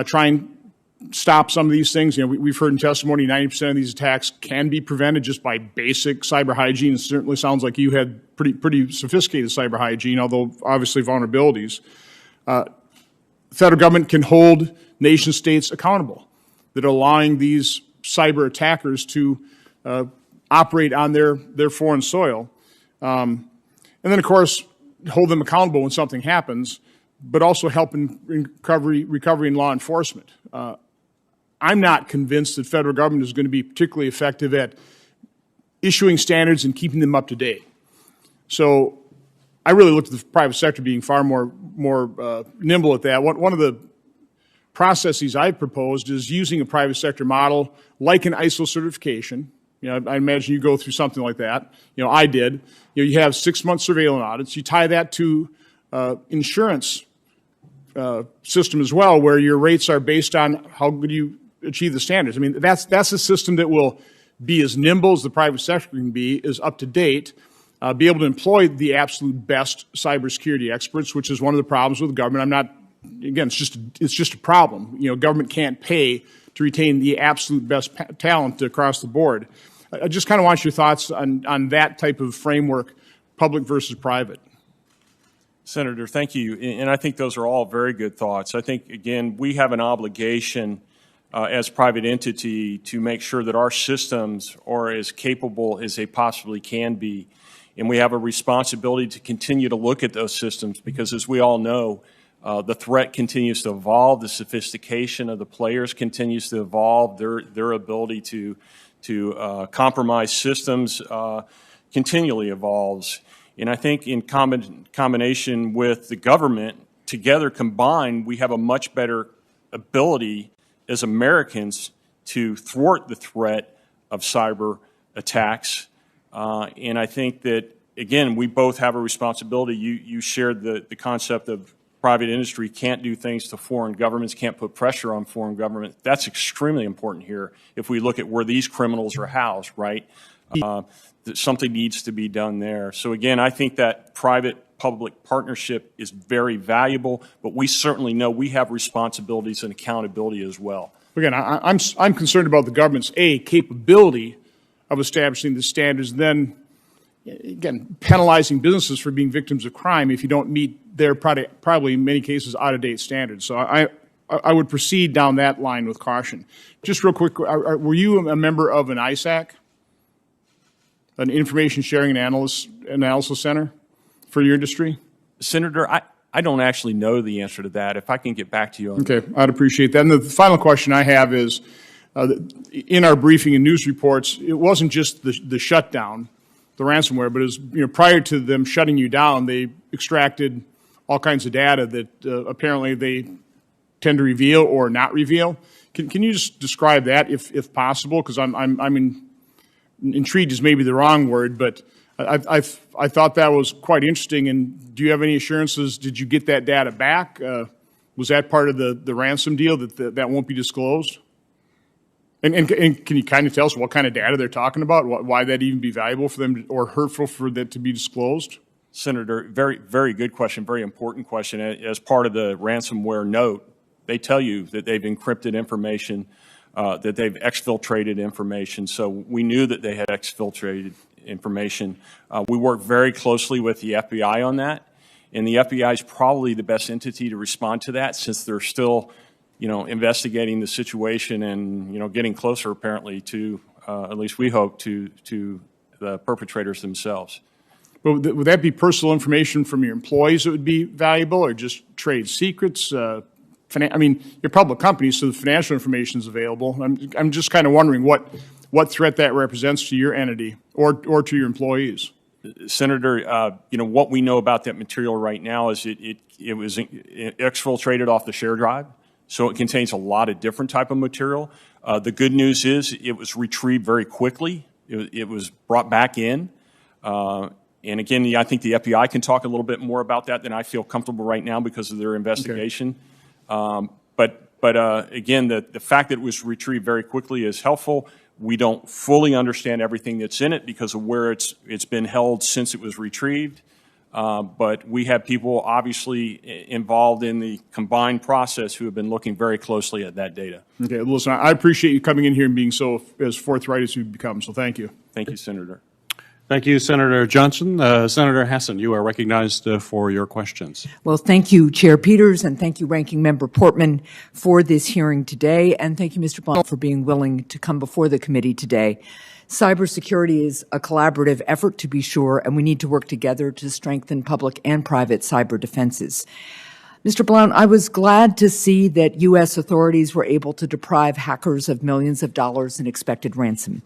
try and stop some of these things. You know, we've heard in testimony 90% of these attacks can be prevented just by basic cyber hygiene. It certainly sounds like you had pretty sophisticated cyber hygiene, although obviously vulnerabilities. The federal government can hold nation states accountable that are allowing these cyber attackers to operate on their foreign soil. And then, of course, hold them accountable when something happens, but also help in recovery and law enforcement. I'm not convinced that federal government is going to be particularly effective at issuing standards and keeping them up to date. So I really look at the private sector being far more nimble at that. One of the processes I've proposed is using a private sector model like an ISO certification. You know, I imagine you go through something like that. You know, I did. You know, you have 6-month surveillance audits. You tie that to insurance system as well, where your rates are based on how good you achieve the standards. I mean, that's a system that will be as nimble as the private sector can be, is up to date, be able to employ the absolute best cybersecurity experts, which is one of the problems with the government. I'm not, again, it's just a problem. You know, government can't pay to retain the absolute best talent across the board. I just kind of want your thoughts on that type of framework, public versus private. Senator, thank you. And I think those are all very good thoughts. I think, again, we have an obligation as private entity to make sure that our systems are as capable as they possibly can be. And we have a responsibility to continue to look at those systems because, as we all know, the threat continues to evolve. The sophistication of the players continues to evolve. Their ability to compromise systems continually evolves. And I think in combination with the government, together combined, we have a much better ability as Americans to thwart the threat of cyber attacks. And I think that, again, we both have a responsibility. You shared the concept of private industry can't do things to foreign governments, can't put pressure on foreign government. That's extremely important here if we look at where these criminals are housed, right? That something needs to be done there. So again, I think that private-public partnership is very valuable, but we certainly know we have responsibilities and accountability as well. Again, I'm concerned about the government's capability of establishing the standards, and then again penalizing businesses for being victims of crime if you don't meet their probably in many cases out-of-date standards. So I would proceed down that line with caution. Just real quick, were you a member of an ISAC? An Information Sharing and Analysis Center for your industry? Senator, I don't actually know the answer to that. If I can get back to you on that. Okay, I'd appreciate that. And the final question I have is, in our briefing and news reports, it wasn't just the shutdown, the ransomware, but it was, prior to them shutting you down, they extracted all kinds of data that apparently they tend to reveal or not reveal. Can you just describe that, if possible? Because intrigued is maybe the wrong word, but I thought that was quite interesting. And do you have any assurances? Did you get that data back? Was that part of the ransom deal that won't be disclosed? And can you kind of tell us what kind of data they're talking about? Why that'd even be valuable for them or hurtful for that to be disclosed? Senator, very, very good question, very important question. As part of the ransomware note, they tell you that they've encrypted information, that they've exfiltrated information. So we knew that they had exfiltrated information. We work very closely with the FBI on that, and the FBI is probably the best entity to respond to that since they're still, investigating the situation and, getting closer apparently to, at least we hope, to the perpetrators themselves. But would that be personal information from your employees that would be valuable, or just trade secrets? You're a public company, so the financial information is available. I'm just kind of wondering what threat that represents to your entity or to your employees. Senator, what we know about that material right now is it was exfiltrated off the share drive, so it contains a lot of different type of material. The good news is it was retrieved very quickly. It was brought back in. And again, I think the FBI can talk a little bit more about that than I feel comfortable right now because of their investigation. Okay. But again, the fact that it was retrieved very quickly is helpful. We don't fully understand everything that's in it because of where it's been held since it was retrieved. But we have people obviously involved in the combined process who have been looking very closely at that data. Okay, listen, I appreciate you coming in here and being so as forthright as you've become, so thank you. Thank you, Senator. Thank you, Senator Johnson. Senator Hassan, you are recognized for your questions. Well, thank you, Chair Peters, and thank you, Ranking Member Portman, for this hearing today. And thank you, Mr. Blunt, for being willing to come before the committee today. Cybersecurity is a collaborative effort, to be sure, and we need to work together to strengthen public and private cyber defenses. Mr. Blount, I was glad to see that U.S. authorities were able to deprive hackers of millions of dollars in expected ransom.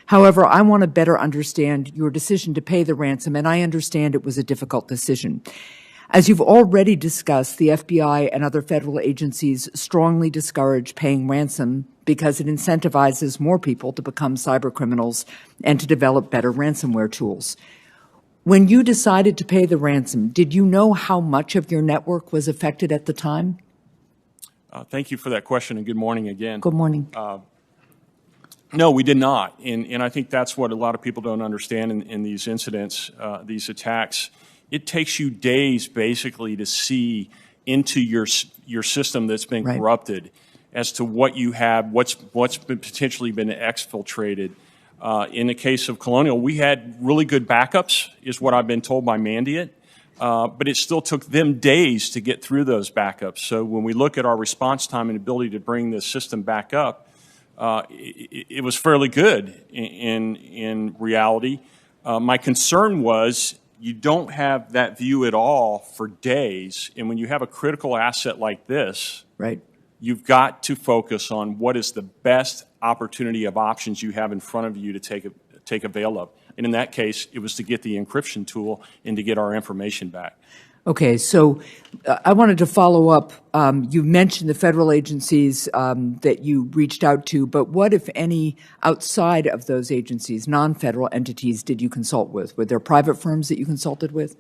However, I want to better understand your decision to pay the ransom, and I understand it was a difficult decision. As you've already discussed, the FBI and other federal agencies strongly discourage paying ransom because it incentivizes more people to become cyber criminals and to develop better ransomware tools. When you decided to pay the ransom, did you know how much of your network was affected at the time? Thank you for that question, and good morning again. Good morning. No, we did not, and I think that's what a lot of people don't understand in these incidents, these attacks. It takes you days, basically, to see into your system that's been corrupted as to what you have, what's been potentially been exfiltrated. In the case of Colonial, we had really good backups, is what I've been told by Mandiant, but it still took them days to get through those backups. So when we look at our response time and ability to bring the system back up, it was fairly good in reality. My concern was you don't have that view at all for days, and when you have a critical asset like this, you've got to focus on what is the best opportunity of options you have in front of you to take avail of. And in that case, it was to get the encryption tool and to get our information back. Okay, so I wanted to follow up. You mentioned the federal agencies that you reached out to, but what, if any, outside of those agencies, non-federal entities, did you consult with? Were there private firms that you consulted with?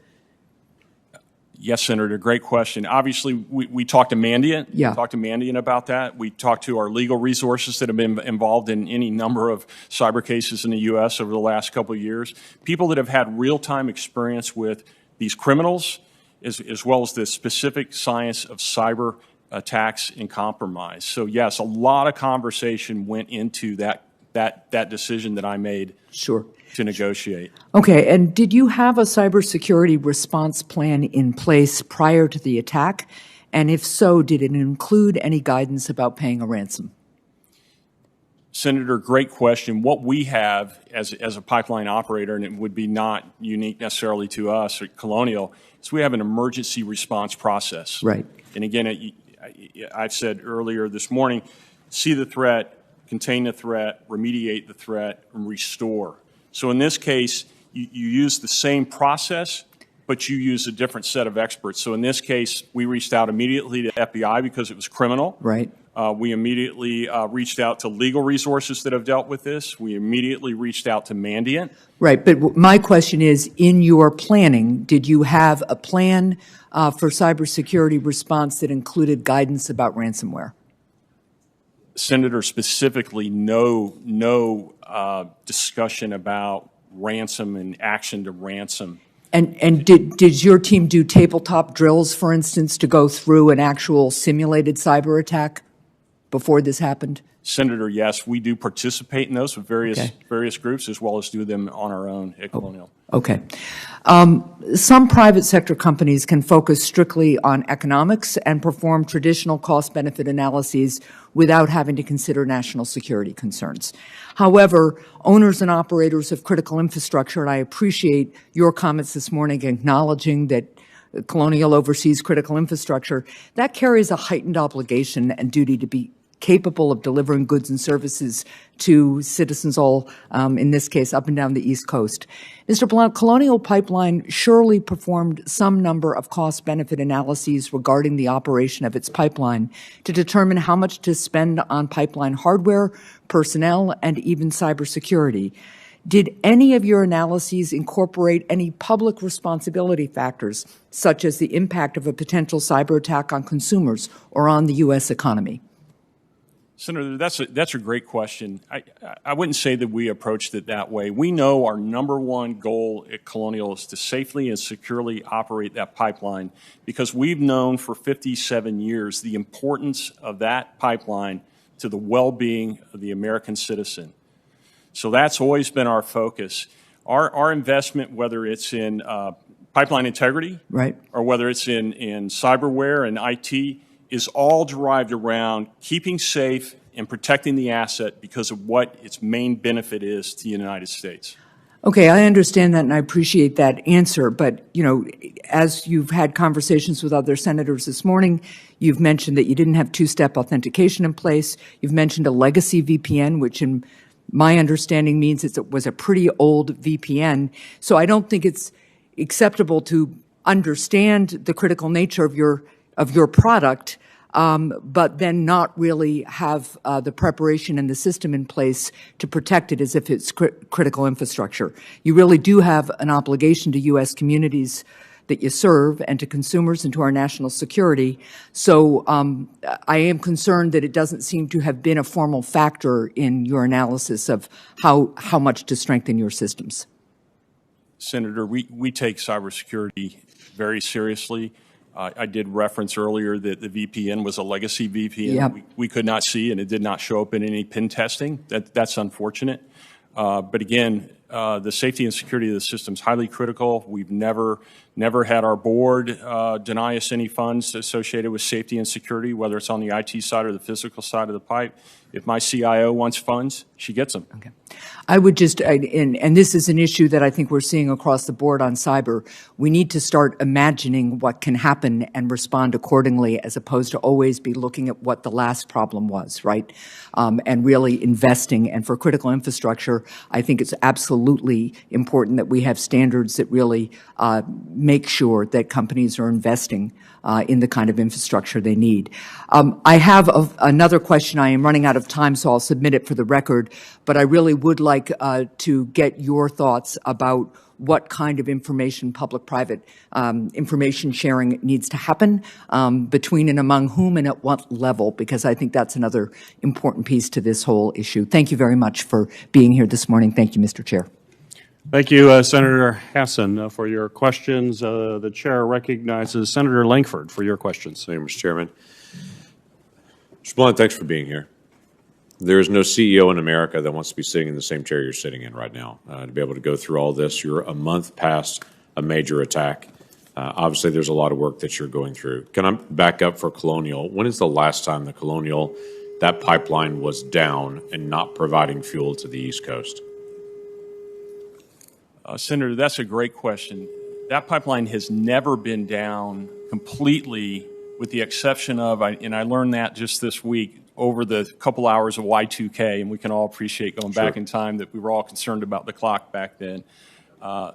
Yes, Senator, great question. Obviously, we talked to Mandiant. Yeah. We talked to Mandiant about that. We talked to our legal resources that have been involved in any number of cyber cases in the U.S. over the last couple of years, people that have had real-time experience with these criminals, as well as the specific science of cyber attacks and compromise. So, yes, a lot of conversation went into that decision that I made. Sure. To negotiate. Okay, and did you have a cybersecurity response plan in place prior to the attack? And if so, did it include any guidance about paying a ransom? Senator, great question. What we have as a pipeline operator, and it would be not unique necessarily to us at Colonial, is we have an emergency response process. Right. And again, I've said earlier this morning, see the threat, contain the threat, remediate the threat, and restore. So in this case, you use the same process, but you use a different set of experts. So in this case, we reached out immediately to FBI because it was criminal. Right. We immediately reached out to legal resources that have dealt with this. We immediately reached out to Mandiant. Right, but my question is, in your planning, did you have a plan for cybersecurity response that included guidance about ransomware? Senator, specifically, no discussion about ransom and action to ransom. And did your team do tabletop drills, for instance, to go through an actual simulated cyber attack before this happened? Senator, yes, we do participate in those with various groups, as well as do them on our own at Colonial. Okay. Some private sector companies can focus strictly on economics and perform traditional cost-benefit analyses without having to consider national security concerns. However, owners and operators of critical infrastructure, and I appreciate your comments this morning acknowledging that Colonial oversees critical infrastructure, that carries a heightened obligation and duty to be capable of delivering goods and services to citizens all, in this case, up and down the East Coast. Mr. Blount, Colonial Pipeline surely performed some number of cost-benefit analyses regarding the operation of its pipeline to determine how much to spend on pipeline hardware, personnel, and even cybersecurity. Did any of your analyses incorporate any public responsibility factors, such as the impact of a potential cyber attack on consumers or on the U.S. economy? Senator, that's a great question. I wouldn't say that we approached it that way. We know our number one goal at Colonial is to safely and securely operate that pipeline because we've known for 57 years the importance of that pipeline to the well-being of the American citizen. So that's always been our focus. Our investment, whether it's in pipeline integrity, Right. or whether it's in cyberware and IT, is all derived around keeping safe and protecting the asset because of what its main benefit is to the United States. Okay, I understand that and I appreciate that answer, but, you know, as you've had conversations with other senators this morning, you've mentioned that you didn't have two-step authentication in place. You've mentioned a legacy VPN, which in my understanding means it was a pretty old VPN. So I don't think it's acceptable to understand the critical nature of your product, but then not really have the preparation and the system in place to protect it as if it's critical infrastructure. You really do have an obligation to U.S. communities that you serve and to consumers and to our national security. So I am concerned that it doesn't seem to have been a formal factor in your analysis of how much to strengthen your systems. Senator, we take cybersecurity very seriously. I did reference earlier that the VPN was a legacy VPN. Yep. We could not see, and it did not show up in any pen testing. That's unfortunate. But again, the safety and security of the system is highly critical. We've never had our board deny us any funds associated with safety and security, whether it's on the IT side or the physical side of the pipe. If my CIO wants funds, she gets them. Okay. I would just, and this is an issue that I think we're seeing across the board on cyber, we need to start imagining what can happen and respond accordingly as opposed to always be looking at what the last problem was, right? And really investing. And for critical infrastructure, I think it's absolutely important that we have standards that really make sure that companies are investing in the kind of infrastructure they need. I have another question. I am running out of time, so I'll submit it for the record, but I really would like to get your thoughts about what kind of information, public-private information sharing needs to happen between and among whom and at what level, because I think that's another important piece to this whole issue. Thank you very much for being here this morning. Thank you, Mr. Chair. Thank you, Senator Hassan, for your questions. The chair recognizes Senator Langford for your questions. Thank you, Mr. Chairman. Mr. Blunt, thanks for being here. There is no CEO in America that wants to be sitting in the same chair you're sitting in right now. To be able to go through all this, you're a month past a major attack. Obviously, there's a lot of work that you're going through. Can I back up for Colonial? When is the last time the Colonial, that pipeline was down and not providing fuel to the East Coast? Senator, that's a great question. That pipeline has never been down completely, with the exception of, and I learned that just this week, over the couple hours of Y2K, and we can all appreciate going back in time that we were all concerned about the clock back then.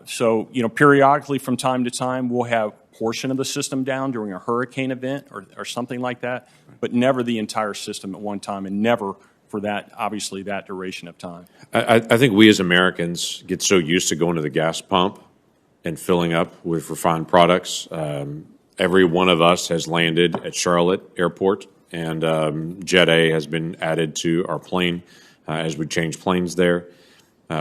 So, you know, periodically from time to time, we'll have a portion of the system down during a hurricane event or something like that, but never the entire system at one time, and never for that, obviously, that duration of time. I think we as Americans get so used to going to the gas pump and filling up with refined products. Every one of us has landed at Charlotte Airport, and Jet A has been added to our plane as we change planes there.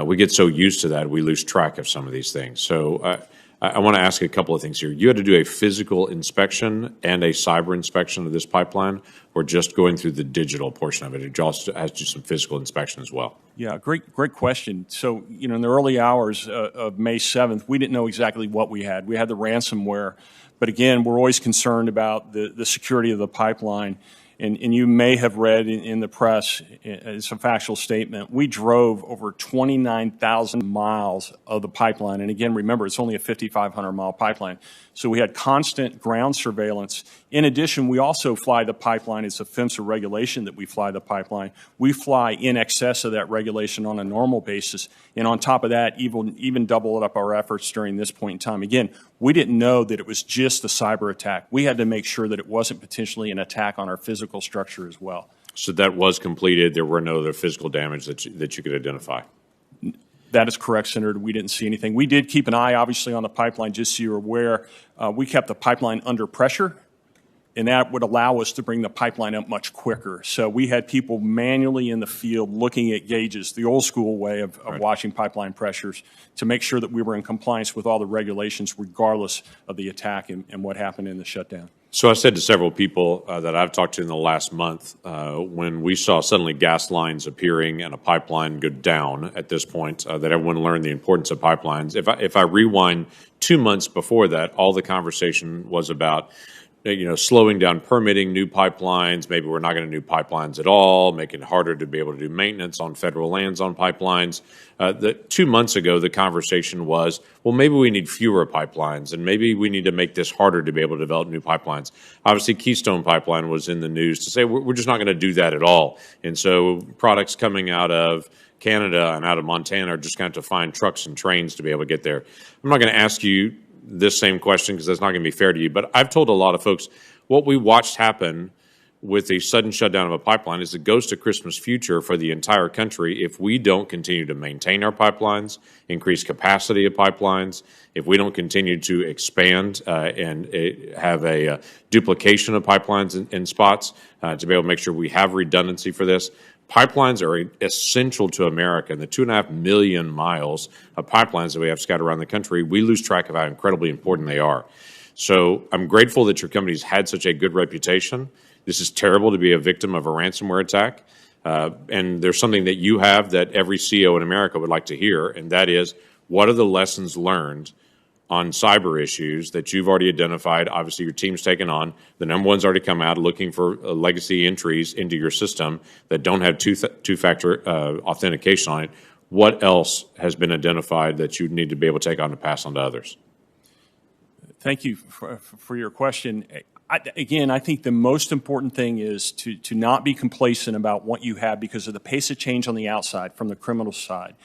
We get so used to that, we lose track of some of these things. So I want to ask a couple of things here. You had to do a physical inspection and a cyber inspection of this pipeline, or just going through the digital portion of it? It also has to do some physical inspection as well. Yeah, great question. So, you know, in the early hours of May 7th, we didn't know exactly what we had. We had the ransomware, but again, we're always concerned about the security of the pipeline. And you may have read in the press, it's a factual statement, we drove over 29,000 miles of the pipeline. And again, remember, it's only a 5,500-mile pipeline. So we had constant ground surveillance. In addition, we also fly the pipeline. It's a PHMSA regulation that we fly the pipeline. We fly in excess of that regulation on a normal basis. And on top of that, even double up our efforts during this point in time. Again, we didn't know that it was just a cyber attack. We had to make sure that it wasn't potentially an attack on our physical structure as well. So that was completed. There were no other physical damage that you could identify. That is correct, Senator. We didn't see anything. We did keep an eye, obviously, on the pipeline, just so you're aware. We kept the pipeline under pressure and that would allow us to bring the pipeline up much quicker. So we had people manually in the field looking at gauges, the old school way of watching pipeline pressures, to make sure that we were in compliance with all the regulations regardless of the attack and what happened in the shutdown. So I said to several people that I've talked to in the last month, when we saw suddenly gas lines appearing and a pipeline go down at this point, that everyone learned the importance of pipelines. If I rewind 2 months before that, all the conversation was about slowing down permitting new pipelines. Maybe we're not going to do pipelines at all, making it harder to be able to do maintenance on federal lands on pipelines. 2 months ago, the conversation was, well, maybe we need fewer pipelines, and maybe we need to make this harder to be able to develop new pipelines. Obviously, Keystone Pipeline was in the news to say we're just not going to do that at all. And so products coming out of Canada and out of Montana are just going to have to find trucks and trains to be able to get there. I'm not going to ask you this same question because that's not going to be fair to you, but I've told a lot of folks what we watched happen with a sudden shutdown of a pipeline is the ghost of Christmas future for the entire country if we don't continue to maintain our pipelines, increase capacity of pipelines, if we don't continue to expand and have a duplication of pipelines in spots to be able to make sure we have redundancy for this. Pipelines are essential to America, and the 2.5 million miles of pipelines that we have scattered around the country, we lose track of how incredibly important they are. So I'm grateful that your company's had such a good reputation. This is terrible to be a victim of a ransomware attack, and there's something that you have that every CEO in America would like to hear, and that is, what are the lessons learned on cyber issues that you've already identified? Obviously, your team's taken on. The number one's already come out looking for legacy entries into your system that don't have two-factor authentication on it. What else has been identified that you need to be able to take on to pass on to others? Thank you for your question. Again, I think the most important thing is to not be complacent about what you have because of the pace of change on the outside from the criminal side.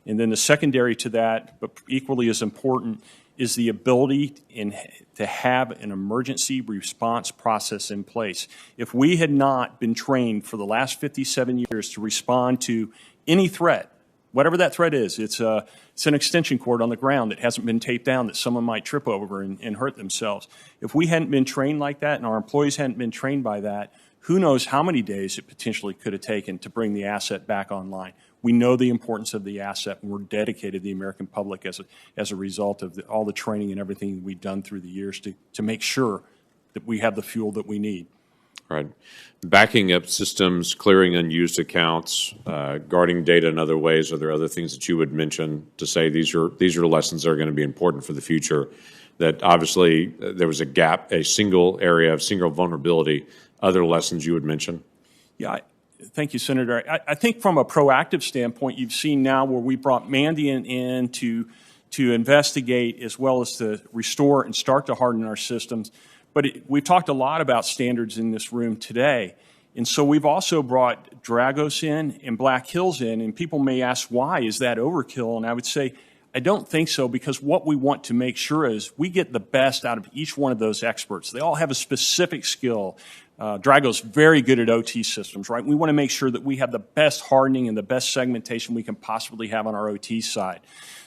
And then the secondary to that, but equally as important, is the ability to have an emergency response process in place. If we had not been trained for the last 57 years to respond to any threat, whatever that threat is, it's an extension cord on the ground that hasn't been taped down that someone might trip over and hurt themselves. If we hadn't been trained like that and our employees hadn't been trained by that, who knows how many days it potentially could have taken to bring the asset back online. We know the importance of the asset, and we're dedicated to the American public as a result of all the training and everything we've done through the years to make sure that we have the fuel that we need. Right. Backing up systems, clearing unused accounts, guarding data in other ways. Are there other things that you would mention to say these are lessons that are going to be important for the future? That obviously there was a gap, a single area of single vulnerability. Other lessons you would mention? Yeah. Thank you, Senator. I think from a proactive standpoint, you've seen now where we brought Mandiant in to investigate as well as to restore and start to harden our systems. But we've talked a lot about standards in this room today. And so we've also brought Dragos in and Black Hills in, and people may ask, why is that overkill? And I would say, I don't think so, because what we want to make sure is we get the best out of each one of those experts. They all have a specific skill. Dragos very good at OT systems, right? We want to make sure that we have the best hardening and the best segmentation we can possibly have on our OT side.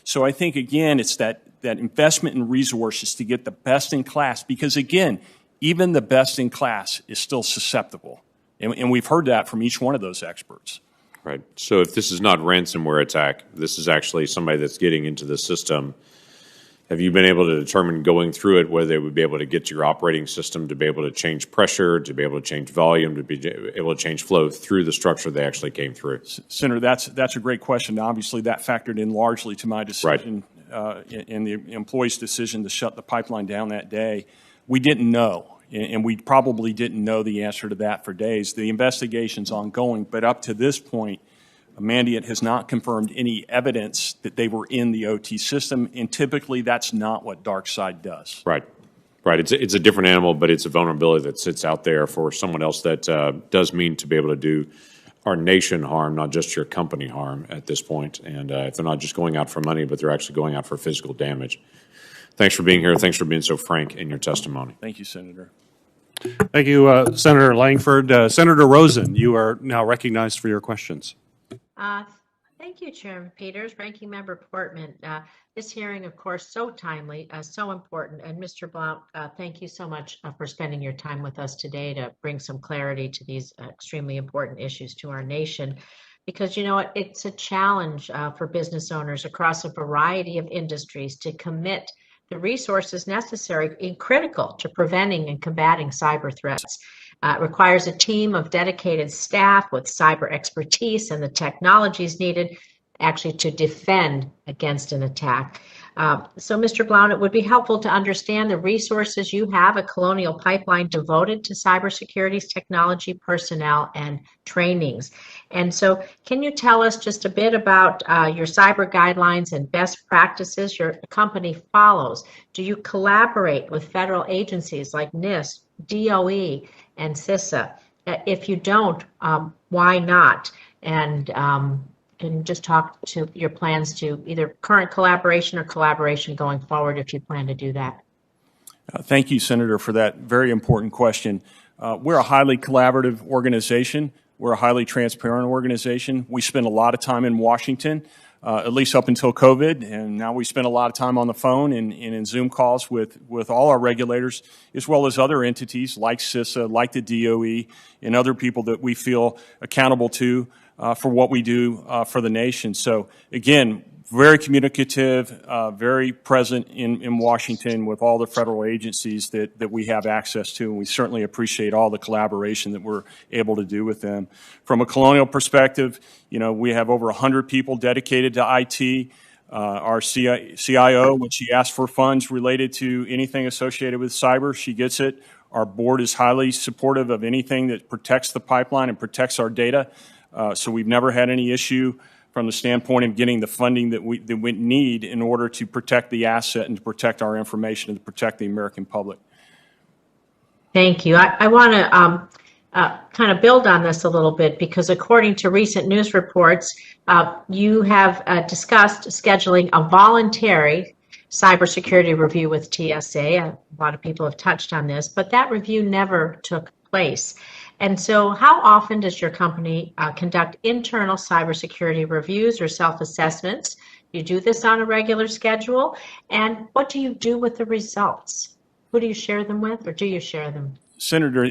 So I think, again, it's that investment in resources to get the best in class, because, again, even the best in class is still susceptible. And we've heard that from each one of those experts. Right. So if this is not ransomware attack, this is actually somebody that's getting into the system. Have you been able to determine going through it whether they would be able to get to your operating system to be able to change pressure, to be able to change volume, to be able to change flow through the structure they actually came through? Senator, that's a great question. Obviously, that factored in largely to my decision and the employee's decision to shut the pipeline down that day. We didn't know, and we probably didn't know the answer to that for days. The investigation's ongoing, but up to this point, Mandiant has not confirmed any evidence that they were in the OT system, and typically that's not what DarkSide does. Right. Right. It's a different animal, but it's a vulnerability that sits out there for someone else that does mean to be able to do our nation harm, not just your company harm at this point. And if they're not just going out for money, but they're actually going out for physical damage. Thanks for being here. Thanks for being so frank in your testimony. Thank you, Senator. Thank you, Senator Langford. Senator Rosen, you are now recognized for your questions. Thank you, Chairman Peters, Ranking Member Portman. This hearing, of course, so timely, so important. And Mr. Blount, thank you so much for spending your time with us today to bring some clarity to these extremely important issues to our nation. Because, you know, it's a challenge for business owners across a variety of industries to commit the resources necessary and critical to preventing and combating cyber threats. It requires a team of dedicated staff with cyber expertise and the technologies needed actually to defend against an attack. So, Mr. Blount, it would be helpful to understand the resources you have at Colonial Pipeline devoted to cybersecurity's technology personnel and trainings. And so, can you tell us just a bit about your cyber guidelines and best practices your company follows? Do you collaborate with federal agencies like NIST, DOE, and CISA? If you don't, why not? And can you just talk to your plans to either current collaboration or collaboration going forward if you plan to do that? Thank you, Senator, for that very important question. We're a highly collaborative organization. We're a highly transparent organization. We spend a lot of time in Washington, at least up until COVID, and now we spend a lot of time on the phone and in Zoom calls with all our regulators, as well as other entities like CISA, like the DOE, and other people that we feel accountable to for what we do for the nation. So again, very communicative, very present in Washington with all the federal agencies that we have access to, and we certainly appreciate all the collaboration that we're able to do with them. From a Colonial perspective, you know, we have over 100 people dedicated to IT. Our CIO, when she asks for funds related to anything associated with cyber, she gets it. Our board is highly supportive of anything that protects the pipeline and protects our data. So we've never had any issue from the standpoint of getting the funding that we need in order to protect the asset and to protect our information and to protect the American public. Thank you. I want to kind of build on this a little bit because according to recent news reports, you have discussed scheduling a voluntary cybersecurity review with TSA. A lot of people have touched on this, but that review never took place. And so how often does your company conduct internal cybersecurity reviews or self-assessments? You do this on a regular schedule. And what do you do with the results? Who do you share them with, or do you share them? Senator,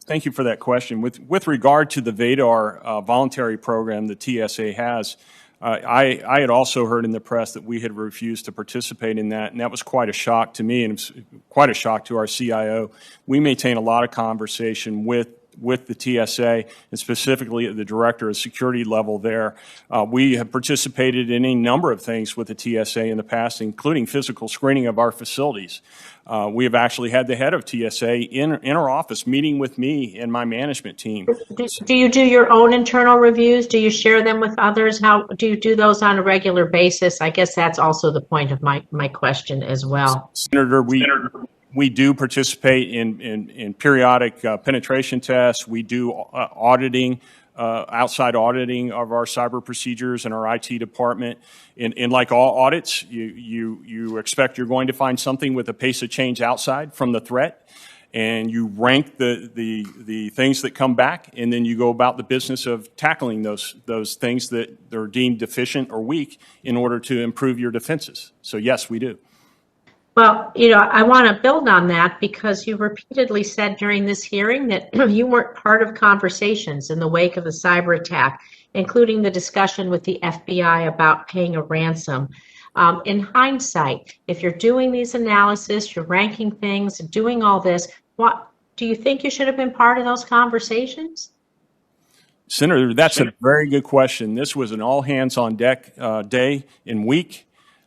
thank you for that question. With regard to the VADAR voluntary program that TSA has, I had also heard in the press that we had refused to participate in that, and that was quite a shock to me, and it was quite a shock to our CIO. We maintain a lot of conversation with the TSA, and specifically at the Director of Security level there. We have participated in a number of things with the TSA in the past, including physical screening of our facilities. We have actually had the head of TSA in our office meeting with me and my management team. Do you do your own internal reviews? Do you share them with others? How do you do those on a regular basis? I guess that's also the point of my question as well. Senator, we do participate in periodic penetration tests. We do auditing, outside auditing of our cyber procedures in our IT department. And like all audits, you expect you're going to find something with a pace of change outside from the threat, and you rank the things that come back, and then you go about the business of tackling those things that are deemed deficient or weak in order to improve your defenses. So yes, we do. Well, you know, I want to build on that because you repeatedly said during this hearing that you weren't part of conversations in the wake of the cyber attack, including the discussion with the FBI about paying a ransom. In hindsight, if you're doing these analysis, you're ranking things, doing all this, what do you think you should have been part of those conversations? Senator, that's a very good question. This was an all-hands-on-deck day and week.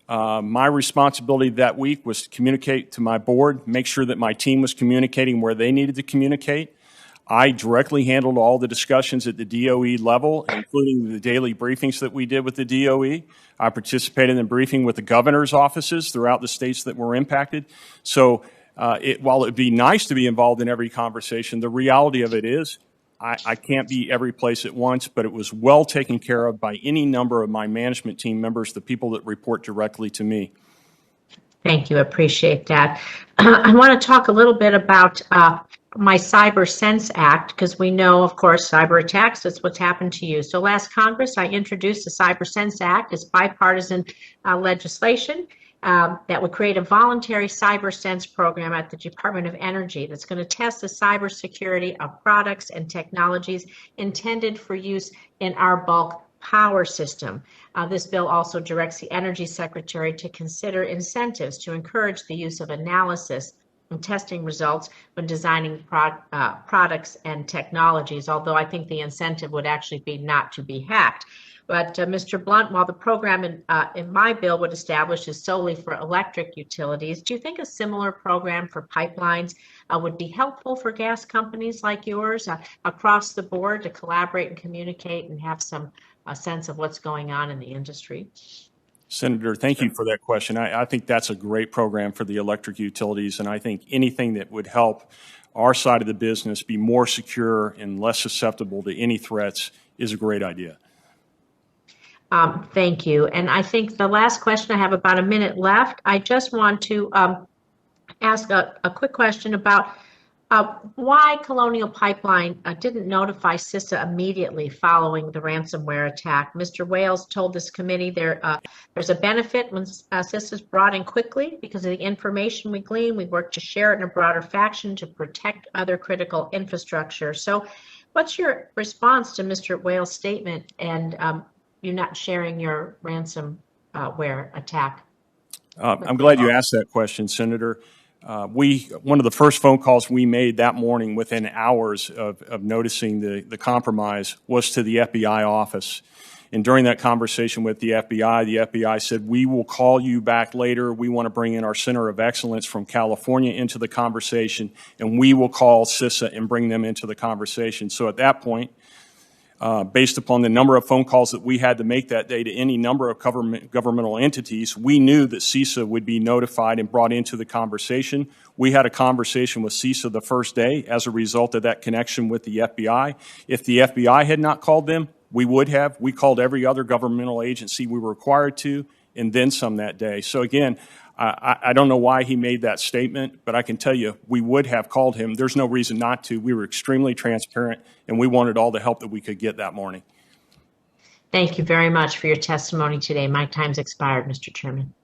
My responsibility that week was to communicate to my board, make sure that my team was communicating where they needed to communicate. I directly handled all the discussions at the DOE level, including the daily briefings that we did with the DOE. I participated in briefing with the governor's offices throughout the states that were impacted. So while it would be nice to be involved in every conversation, the reality of it is I can't be every place at once, but it was well taken care of by any number of my management team members, the people that report directly to me. Thank you. Appreciate that. I want to talk a little bit about my Cyber Sense Act, because we know, of course, cyber attacks, that's what's happened to you. So last Congress, I introduced the Cyber Sense Act. It's bipartisan legislation that would create a voluntary cyber sense program at the Department of Energy that's going to test the cybersecurity of products and technologies intended for use in our bulk power system. This bill also directs the Energy Secretary to consider incentives to encourage the use of analysis and testing results when designing products and technologies, although I think the incentive would actually be not to be hacked. But Mr. Blunt, while the program in my bill would establish is solely for electric utilities, do you think a similar program for pipelines would be helpful for gas companies like yours across the board to collaborate and communicate and have some sense of what's going on in the industry? Senator, thank you for that question. I think that's a great program for the electric utilities, and I think anything that would help our side of the business be more secure and less susceptible to any threats is a great idea. Thank you. And I think the last question, I have about a minute left. I just want to ask a quick question about why Colonial Pipeline didn't notify CISA immediately following the ransomware attack. Mr. Wales told this committee there's a benefit when CISA is brought in quickly because of the information we glean. We work to share it in a broader fashion to protect other critical infrastructure. So what's your response to Mr. Wales' statement and you not sharing your ransomware attack? I'm glad you asked that question, Senator. One of the first phone calls we made that morning within hours of noticing the compromise was to the FBI office. And during that conversation with the FBI said, we will call you back later. We want to bring in our Center of Excellence from California into the conversation, and we will call CISA and bring them into the conversation. So at that point, based upon the number of phone calls that we had to make that day to any number of governmental entities, we knew that CISA would be notified and brought into the conversation. We had a conversation with CISA the first day as a result of that connection with the FBI. If the FBI had not called them, we would have. We called every other governmental agency we were required to, and then some that day. So again, I don't know why he made that statement, but I can tell you we would have called him. There's no reason not to. We were extremely transparent, and we wanted all the help that we could get that morning. Thank you very much for your testimony today. My time's expired, Mr. Chairman.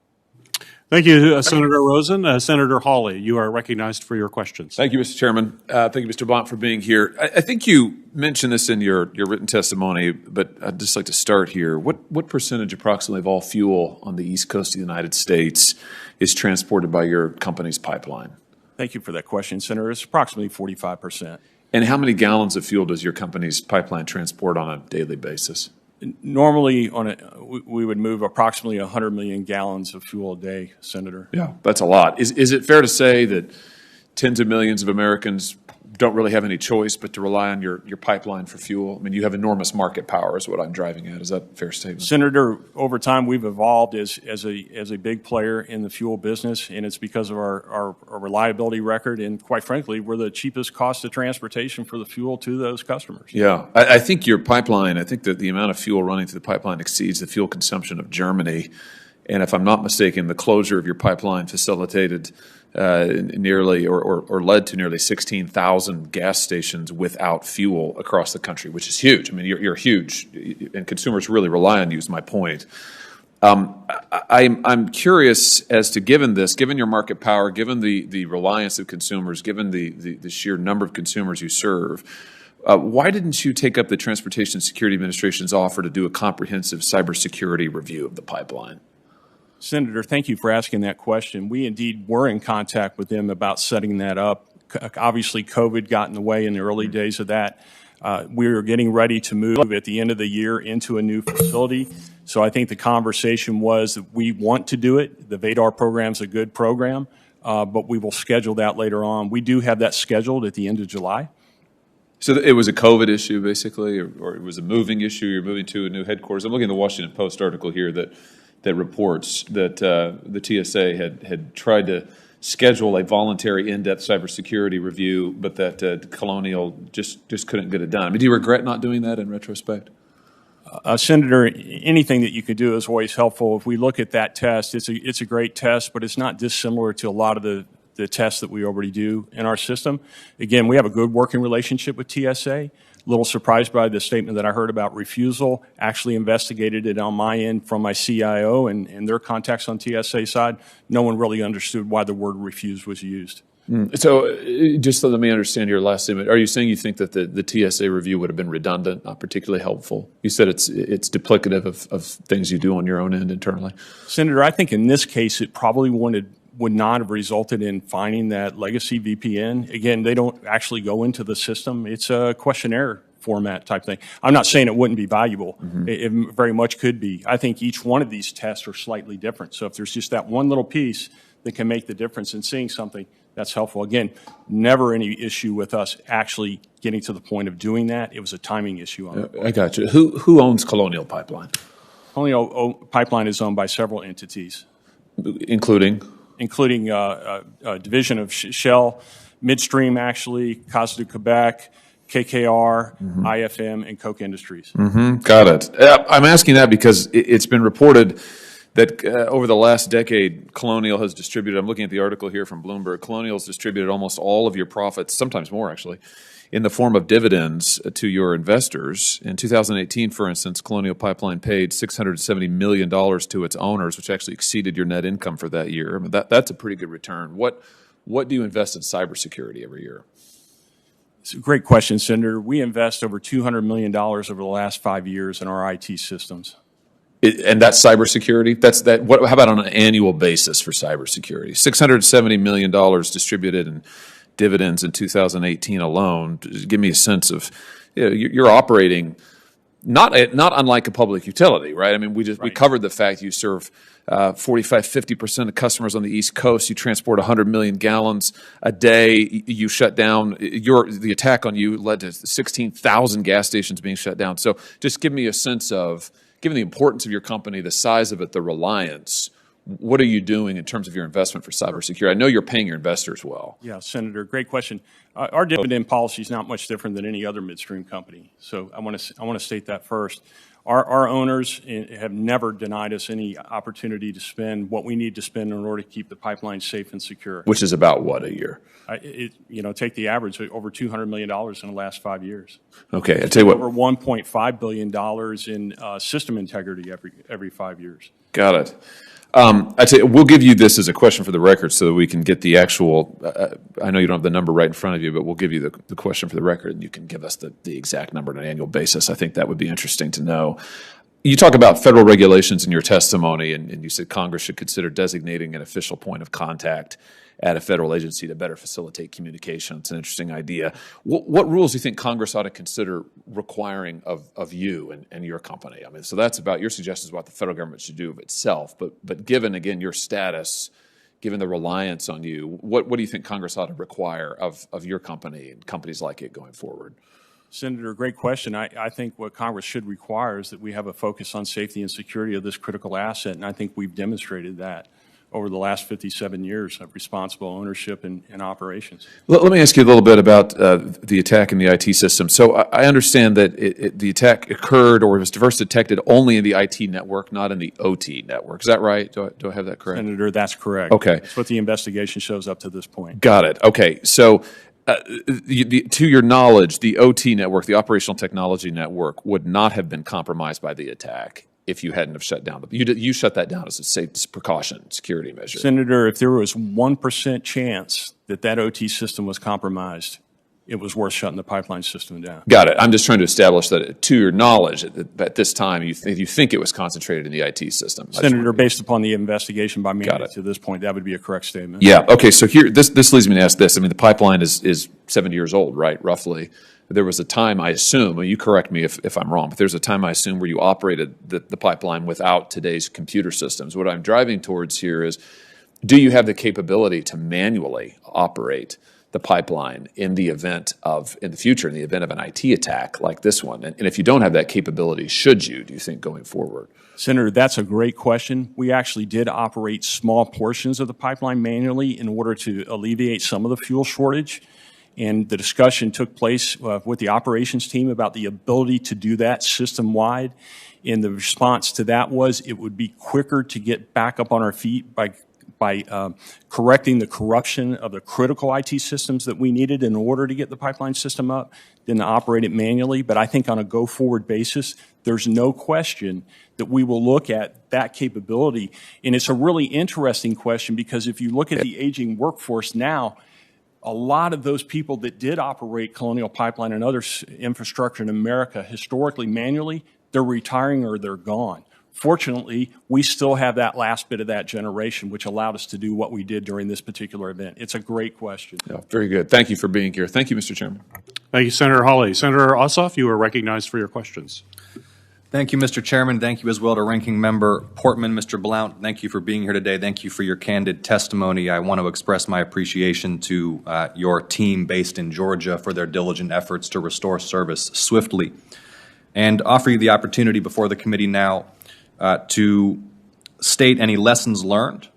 Thank you, Senator Rosen. Senator Hawley, you are recognized for your questions. Thank you, Mr. Chairman. Thank you, Mr. Blount, for being here. I think you mentioned this in your written testimony, but I'd just like to start here. What percentage approximately of all fuel on the East Coast of the United States is transported by your company's pipeline? Thank you for that question, Senator. It's approximately 45%. And how many gallons of fuel does your company's pipeline transport on a daily basis? Normally, we would move approximately 100 million gallons of fuel a day, Senator. Yeah, that's a lot. Is it fair to say that tens of millions of Americans don't really have any choice but to rely on your pipeline for fuel? I mean, you have enormous market power is what I'm driving at. Is that a fair statement? Senator, over time, we've evolved as a big player in the fuel business, and it's because of our reliability record. And quite frankly, we're the cheapest cost of transportation for the fuel to those customers. Yeah, I think your pipeline, I think that the amount of fuel running through the pipeline exceeds the fuel consumption of Germany. And if I'm not mistaken, the closure of your pipeline facilitated nearly or led to nearly 16,000 gas stations without fuel across the country, which is huge. I mean, you're huge, and consumers really rely on you, is my point. I'm curious as to, given your market power, given the reliance of consumers, given the sheer number of consumers you serve, why didn't you take up the Transportation Security Administration's offer to do a comprehensive cybersecurity review of the pipeline? Senator, thank you for asking that question. We indeed were in contact with them about setting that up. Obviously, COVID got in the way in the early days of that. We were getting ready to move at the end of the year into a new facility. So I think the conversation was that we want to do it. The VADAR program is a good program, but we will schedule that later on. We do have that scheduled at the end of July. So it was a COVID issue, basically, or it was a moving issue? You're moving to a new headquarters. I'm looking at the Washington Post article here that reports that the TSA had tried to schedule a voluntary in-depth cybersecurity review, but that Colonial just couldn't get it done. I mean, do you regret not doing that in retrospect? Senator, anything that you could do is always helpful. If we look at that test, it's a great test, but it's not dissimilar to a lot of the tests that we already do in our system. Again, we have a good working relationship with TSA. A little surprised by the statement that I heard about refusal. Actually investigated it on my end from my CIO and their contacts on TSA side. No one really understood why the word refuse was used. So just so let me understand your last statement. Are you saying you think that the TSA review would have been redundant, not particularly helpful? You said it's duplicative of things you do on your own end internally. Senator, I think in this case it probably would not have resulted in finding that legacy VPN. Again, they don't actually go into the system. It's a questionnaire format type thing. I'm not saying it wouldn't be valuable. It very much could be. I think each one of these tests are slightly different. So if there's just that one little piece that can make the difference in seeing something, that's helpful. Again, never any issue with us actually getting to the point of doing that. It was a timing issue on it. I got you. Who owns Colonial Pipeline? Colonial Pipeline is owned by several entities, Including a division of Shell, Midstream actually, Casa de Quebec, KKR, IFM, and Koch Industries. Got it. I'm asking that because it's been reported that over the last decade, Colonial has distributed, I'm looking at the article here from Bloomberg, Colonial has distributed almost all of your profits, sometimes more actually, in the form of dividends to your investors. In 2018, for instance, Colonial Pipeline paid $670 million to its owners, which actually exceeded your net income for that year. I mean, that's a pretty good return. What do you invest in cybersecurity every year? It's a great question, Senator. We invest over $200 million over the last 5 years in our IT systems. And that's cybersecurity? How about on an annual basis for cybersecurity? $670 million distributed in dividends in 2018 alone. Give me a sense of, you're operating not unlike a public utility, right? I mean, we covered the fact you serve 45-50% of customers on the East Coast. You transport 100 million gallons a day. You shut down. The attack on you led to 16,000 gas stations being shut down. So just give me a sense of, given the importance of your company, the size of it, the reliance, what are you doing in terms of your investment for cybersecurity? I know you're paying your investors well. Yeah, Senator, great question. Our dividend policy is not much different than any other midstream company. So I want to state that first. Our owners have never denied us any opportunity to spend what we need to spend in order to keep the pipeline safe and secure. Which is about what a year? Take the average, over $200 million in the last 5 years. Okay, I tell you what. Over $1.5 billion in system integrity every 5 years. Got it. I tell you, we'll give you this as a question for the record so that we can get the actual, I know you don't have the number right in front of you, but we'll give you the question for the record and you can give us the exact number on an annual basis. I think that would be interesting to know. You talk about federal regulations in your testimony, and you said Congress should consider designating an official point of contact at a federal agency to better facilitate communication. It's an interesting idea. What rules do you think Congress ought to consider requiring of you and your company? I mean, so that's about your suggestions about what the federal government should do of itself. But given, again, your status, given the reliance on you, what do you think Congress ought to require of your company and companies like it going forward? Senator, great question. I think what Congress should require is that we have a focus on safety and security of this critical asset, and I think we've demonstrated that over the last 57 years of responsible ownership and operations. Let me ask you a little bit about the attack in the IT system. So I understand that the attack occurred or was first detected only in the IT network, not in the OT network. Is that right? Do I have that correct? Senator, that's correct. Okay. That's what the investigation shows up to this point. Got it. Okay. So to your knowledge, the OT network, the operational technology network, would not have been compromised by the attack if you hadn't have shut down. You shut that down as a safe precaution, security measure. Senator, if there was 1% chance that OT system was compromised, it was worth shutting the pipeline system down. Got it. I'm just trying to establish that, to your knowledge, at this time, you think it was concentrated in the IT system. Senator, based upon the investigation by me to this point, that would be a correct statement. Yeah. Okay. So here, this leads me to ask this. I mean, the pipeline is 70 years old, right? Roughly. There was a time, I assume, and you correct me if I'm wrong, but there's a time, I assume, where you operated the pipeline without today's computer systems. What I'm driving towards here is, do you have the capability to manually operate the pipeline in the future, in the event of an IT attack like this one? And if you don't have that capability, should you, do you think, going forward? Senator, that's a great question. We actually did operate small portions of the pipeline manually in order to alleviate some of the fuel shortage. And the discussion took place with the operations team about the ability to do that system-wide. And the response to that was it would be quicker to get back up on our feet by correcting the corruption of the critical IT systems that we needed in order to get the pipeline system up than to operate it manually. But I think on a go-forward basis, there's no question that we will look at that capability. And it's a really interesting question because if you look at the aging workforce now, a lot of those people that did operate Colonial Pipeline and other infrastructure in America historically manually, they're retiring or they're gone. Fortunately, we still have that last bit of that generation, which allowed us to do what we did during this particular event. It's a great question. Yeah, very good. Thank you for being here. Thank you, Mr. Chairman. Thank you, Senator Hawley. Senator Ossoff, you are recognized for your questions. Thank you, Mr. Chairman. Thank you as well to Ranking Member Portman. Mr. Blount, thank you for being here today. Thank you for your candid testimony. I want to express my appreciation to your team based in Georgia for their diligent efforts to restore service swiftly, and offer you the opportunity before the committee now to state any lessons learned,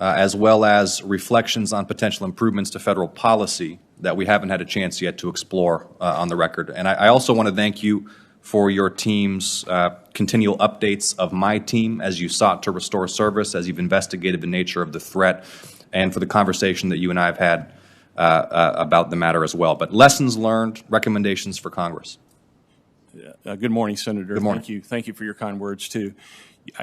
as well as reflections on potential improvements to federal policy that we haven't had a chance yet to explore on the record. And I also want to thank you for your team's continual updates of my team as you sought to restore service, as you've investigated the nature of the threat, and for the conversation that you and I have had about the matter as well. But lessons learned, recommendations for Congress. Good morning, Senator. Good morning. Thank you. Thank you for your kind words, too.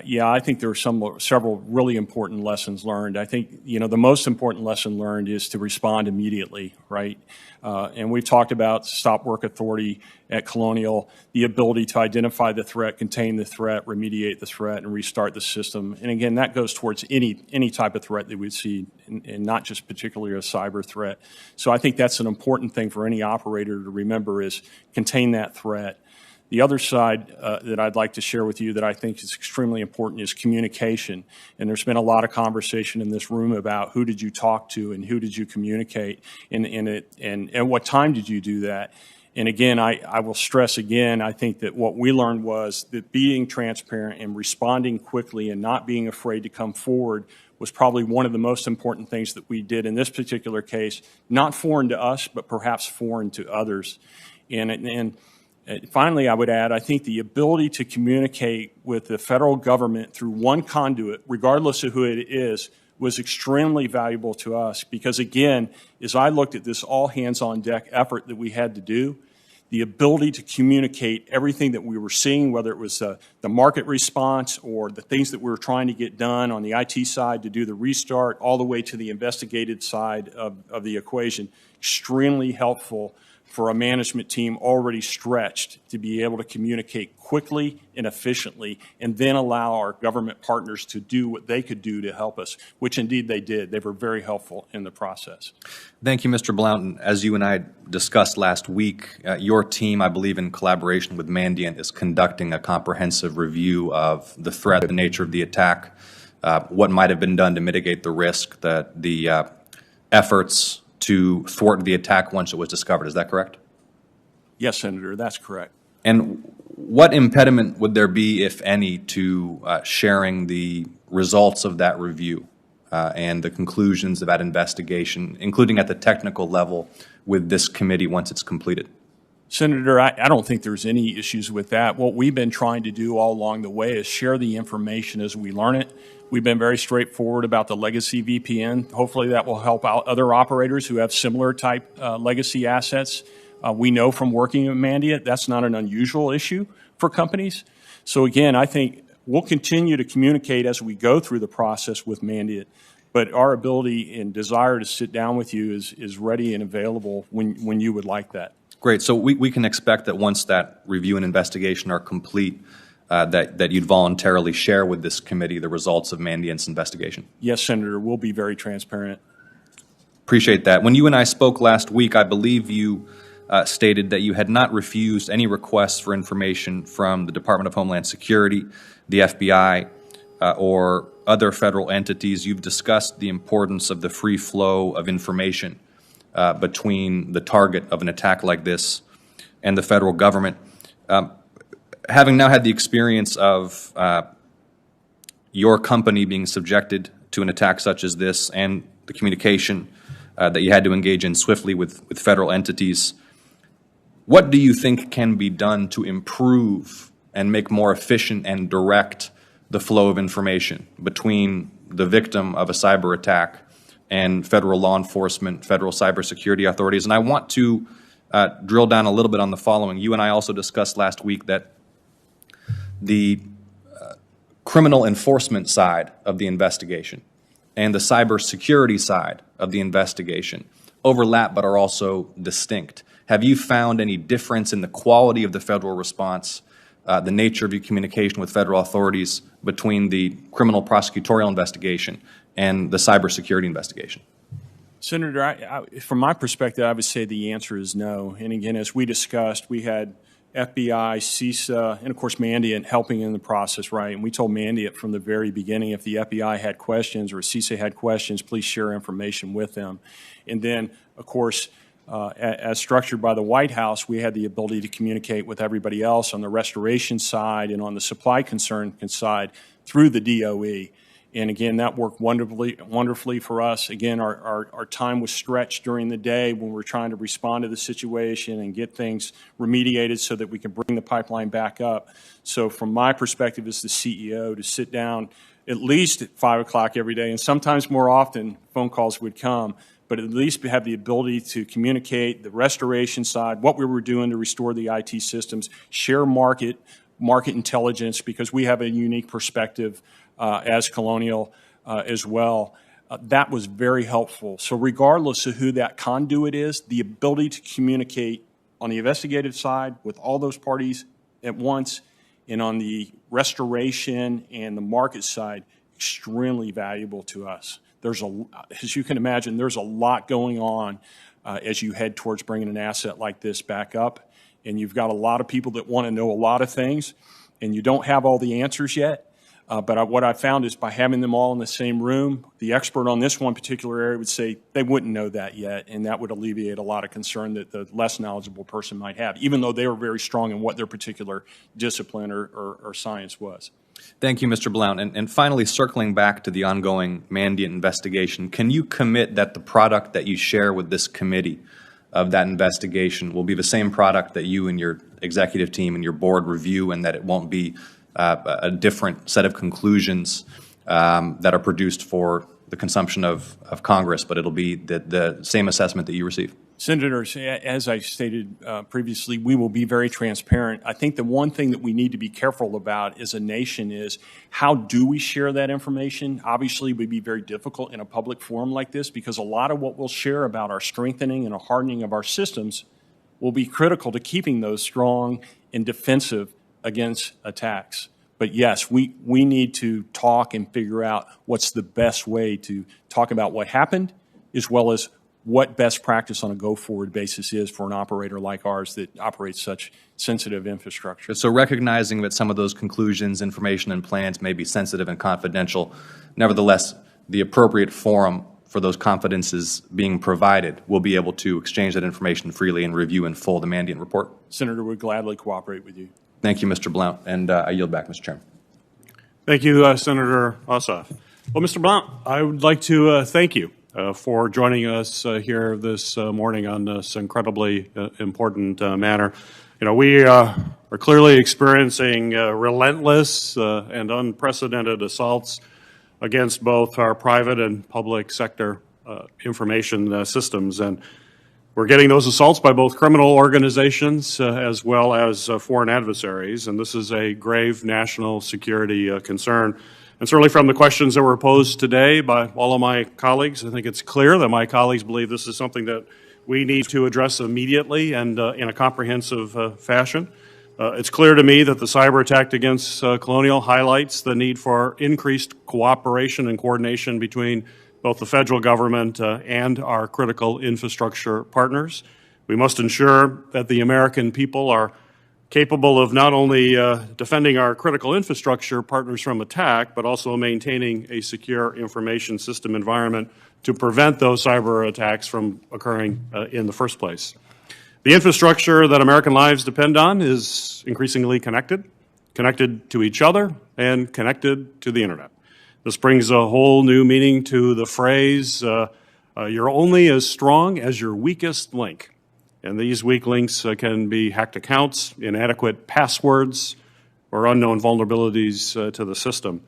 Yeah, I think there are several really important lessons learned. I think, the most important lesson learned is to respond immediately, right? And we've talked about stop work authority at Colonial, the ability to identify the threat, contain the threat, remediate the threat, and restart the system. And again, that goes towards any type of threat that we see, and not just particularly a cyber threat. So I think that's an important thing for any operator to remember is contain that threat. The other side that I'd like to share with you that I think is extremely important is communication. And there's been a lot of conversation in this room about who did you talk to and who did you communicate and at what time did you do that. And again, I will stress again, I think that what we learned was that being transparent and responding quickly and not being afraid to come forward was probably one of the most important things that we did in this particular case, not foreign to us, but perhaps foreign to others. And finally, I would add, I think the ability to communicate with the federal government through one conduit, regardless of who it is, was extremely valuable to us because, again, as I looked at this all-hands-on-deck effort that we had to do, the ability to communicate everything that we were seeing, whether it was the market response or the things that we were trying to get done on the IT side to do the restart, all the way to the investigative side of the equation, extremely helpful for a management team already stretched to be able to communicate quickly and efficiently and then allow our government partners to do what they could do to help us, which indeed they did. They were very helpful in the process. Thank you, Mr. Blount. As you and I discussed last week, your team, I believe in collaboration with Mandiant, is conducting a comprehensive review of the threat, the nature of the attack, what might have been done to mitigate the risk, the efforts to thwart the attack once it was discovered. Is that correct? Yes, Senator, that's correct. And what impediment would there be, if any, to sharing the results of that review and the conclusions of that investigation, including at the technical level, with this committee once it's completed? Senator, I don't think there's any issues with that. What we've been trying to do all along the way is share the information as we learn it. We've been very straightforward about the legacy VPN. Hopefully that will help out other operators who have similar type legacy assets. We know from working with Mandiant that's not an unusual issue for companies. So again, I think we'll continue to communicate as we go through the process with Mandiant, but our ability and desire to sit down with you is ready and available when you would like that. Great. So we can expect that once that review and investigation are complete, that you'd voluntarily share with this committee the results of Mandiant's investigation. Yes, Senator, we'll be very transparent. Appreciate that. When you and I spoke last week, I believe you stated that you had not refused any requests for information from the Department of Homeland Security, the FBI, or other federal entities. You've discussed the importance of the free flow of information between the target of an attack like this and the federal government. Having now had the experience of your company being subjected to an attack such as this and the communication that you had to engage in swiftly with federal entities. What do you think can be done to improve and make more efficient and direct the flow of information between the victim of a cyber attack and federal law enforcement, federal cybersecurity authorities? And I want to drill down a little bit on the following. You and I also discussed last week that the criminal enforcement side of the investigation and the cybersecurity side of the investigation overlap but are also distinct. Have you found any difference in the quality of the federal response, the nature of your communication with federal authorities between the criminal prosecutorial investigation and the cybersecurity investigation? Senator, from my perspective, I would say the answer is no. And again, as we discussed, we had FBI, CISA, and of course Mandiant helping in the process, right? And we told Mandiant from the very beginning, if the FBI had questions or CISA had questions, please share information with them. And then, of course, as structured by the White House, we had the ability to communicate with everybody else on the restoration side and on the supply concern side through the DOE. And again, that worked wonderfully for us. Again, our time was stretched during the day when we were trying to respond to the situation and get things remediated so that we can bring the pipeline back up. So from my perspective as the CEO, to sit down at least at 5 o'clock every day, and sometimes more often phone calls would come, but at least have the ability to communicate the restoration side, what we were doing to restore the IT systems, share market intelligence, because we have a unique perspective as Colonial as well. That was very helpful. So regardless of who that conduit is, the ability to communicate on the investigative side with all those parties at once, and on the restoration and the market side, extremely valuable to us. As you can imagine, there's a lot going on as you head towards bringing an asset like this back up. And you've got a lot of people that want to know a lot of things, and you don't have all the answers yet. But what I found is by having them all in the same room, the expert on this one particular area would say they wouldn't know that yet, and that would alleviate a lot of concern that the less knowledgeable person might have, even though they were very strong in what their particular discipline or science was. Thank you, Mr. Blount. And finally, circling back to the ongoing Mandiant investigation, can you commit that the product that you share with this committee of that investigation will be the same product that you and your executive team and your board review, and that it won't be a different set of conclusions that are produced for the consumption of Congress, but it'll be the same assessment that you receive? Senators, as I stated previously, we will be very transparent. I think the one thing that we need to be careful about as a nation is how do we share that information? Obviously, it would be very difficult in a public forum like this, because a lot of what we'll share about our strengthening and a hardening of our systems will be critical to keeping those strong and defensive against attacks. But yes, we need to talk and figure out what's the best way to talk about what happened, as well as what best practice on a go-forward basis is for an operator like ours that operates such sensitive infrastructure. So recognizing that some of those conclusions, information, and plans may be sensitive and confidential, nevertheless, the appropriate forum for those confidences being provided will be able to exchange that information freely and review in full the Mandiant report? Senator, would gladly cooperate with you. Thank you, Mr. Blount, and I yield back, Mr. Chairman. Thank you, Senator Ossoff. Well, Mr. Blount, I would like to thank you for joining us here this morning on this incredibly important matter. You know, we are clearly experiencing relentless and unprecedented assaults against both our private and public sector information systems, and we're getting those assaults by both criminal organizations as well as foreign adversaries, and this is a grave national security concern. And certainly from the questions that were posed today by all of my colleagues, I think it's clear that my colleagues believe this is something that we need to address immediately and in a comprehensive fashion. It's clear to me that the cyber attack against Colonial highlights the need for increased cooperation and coordination between both the federal government and our critical infrastructure partners. We must ensure that the American people are capable of not only defending our critical infrastructure partners from attack, but also maintaining a secure information system environment to prevent those cyber attacks from occurring in the first place. The infrastructure that American lives depend on is increasingly connected to each other, and connected to the internet. This brings a whole new meaning to the phrase, You're only as strong as your weakest link. And these weak links can be hacked accounts, inadequate passwords, or unknown vulnerabilities to the system.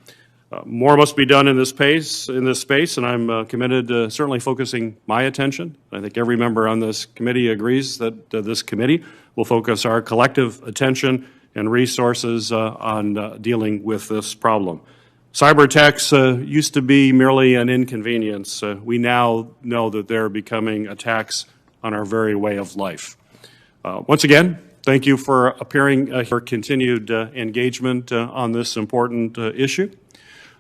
More must be done in this space, and I'm committed to certainly focusing my attention. I think every member on this committee agrees that this committee will focus our collective attention and resources on dealing with this problem. Cyber attacks used to be merely an inconvenience. We now know that they're becoming attacks on our very way of life. Once again, thank you for appearing, for continued engagement on this important issue.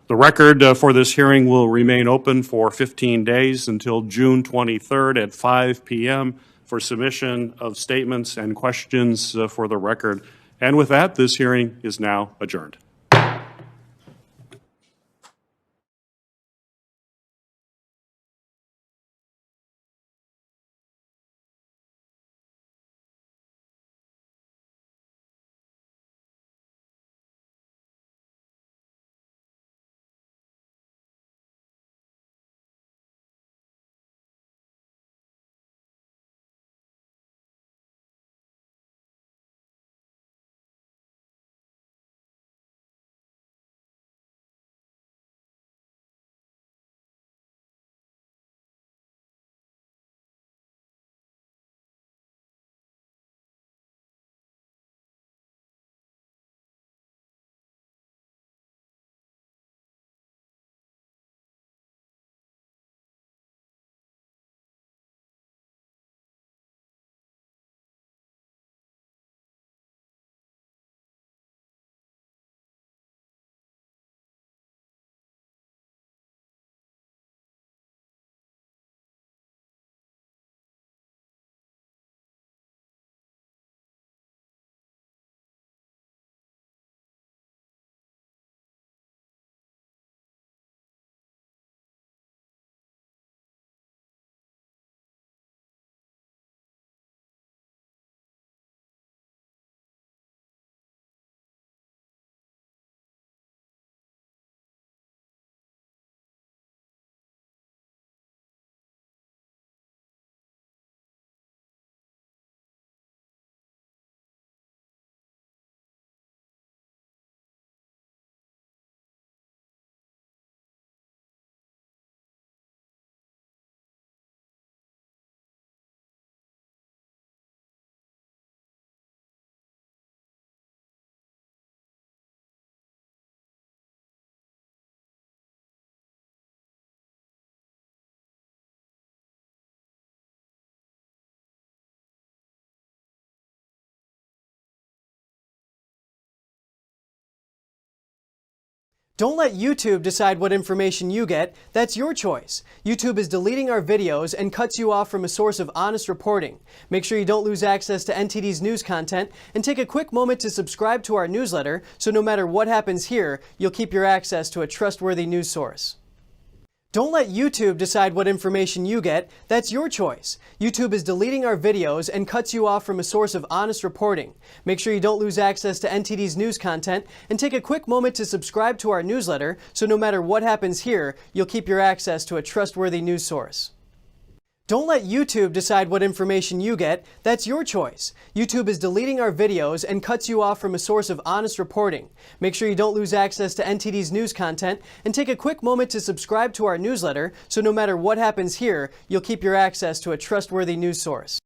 The record for this hearing will remain open for 15 days until June 23rd at 5 p.m. for submission of statements and questions for the record. And with that, this hearing is now adjourned. Don't let YouTube decide what information you get. That's your choice. YouTube is deleting our videos and cuts you off from a source of honest reporting. Make sure you don't lose access to NTD's news content, and take a quick moment to subscribe to our newsletter so no matter what happens here, you'll keep your access to a trustworthy news source. Don't let YouTube decide what information you get. That's your choice. YouTube is deleting our videos and cuts you off from a source of honest reporting. Make sure you don't lose access to NTD's news content, and take a quick moment to subscribe to our newsletter so no matter what happens here, you'll keep your access to a trustworthy news source. Don't let YouTube decide what information you get. That's your choice. YouTube is deleting our videos and cuts you off from a source of honest reporting. Make sure you don't lose access to NTD's news content, and take a quick moment to subscribe to our newsletter so no matter what happens here, you'll keep your access to a trustworthy news source.